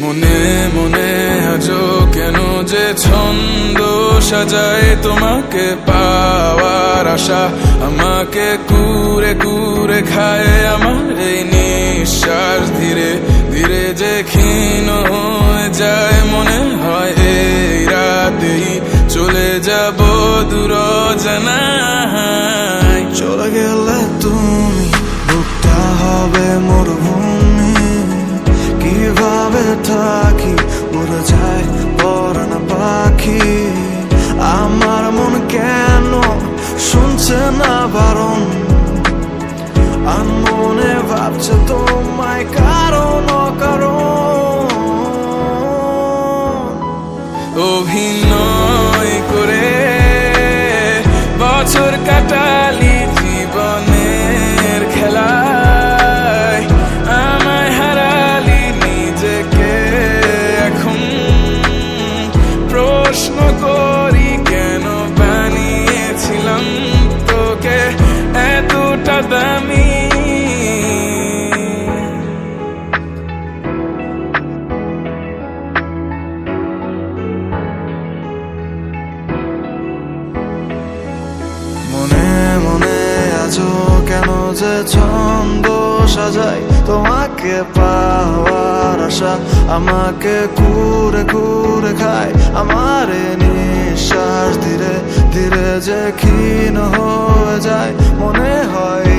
মনে মনে আজও কেন যে ছন্দ সাজায় তোমাকে পাওয়ার আশা আমাকে কুরে কুরে খায় আমার এই নিঃশ্বাস ধীরে ধীরে যে ক্ষীণ হয়ে যায় মনে হয় এই রাতেই চলে যাব দূর অজানায়। চলে গেলে তুমি বুকটা হবে মরুভূমি, কিভাবে থাকি উড়ে যায় পরাণ পাখি। আমার মন কেন শুনছে না বারণ, আর মনে ভাবছে তোমায় কারণ অকারণ। অভিনয় করে বছর কাটালি জীবনের খেলায়, আমায় হারালি নিজেকে এখন প্রশ্ন করি কেন বানিয়েছিলাম তোকে এতটা দামি। মনে মনে আজও কেন যে ছন্দ সাজাই তোমাকে পাওয়ার আশা আমাকে কুরে কুরে খায় আমার নিঃশ্বাস ধীরে ধীরে যে ক্ষীণ হয়ে যায় মনে হয়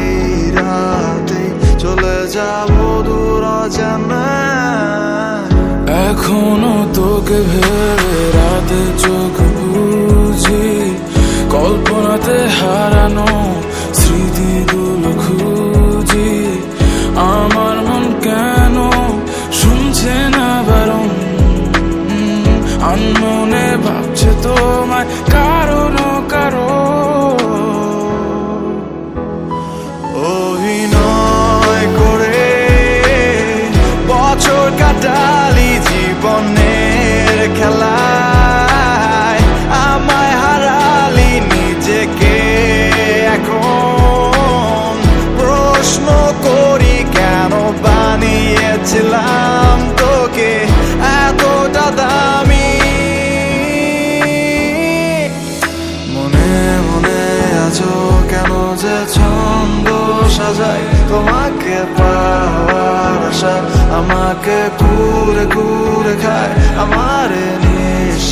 রাতে চলে যাব দূর অজানায়। এখনো তোকে ভেবে রাতে চোখ বুঝি, কল্পনাতে হারানো স্মৃতিগুলো খুঁজি। আমার মন কেন শুনছে না বারণ, আনমনে ভাবছে তোমায় কারণ কারণ। অভিনয় করে বছর কাটালি জীবনের খেলায়, আমায় হারালি নিজেকে এখন প্রশ্ন করি কেন বানিয়েছিলাম তোকে এতটা দামি। মনে মনে আজও কেন যে ছন্দ সাজাই তোমাকে পাওয়ার আশা আমাকে কুরে কুরে খায় আমার নিঃশ্বাস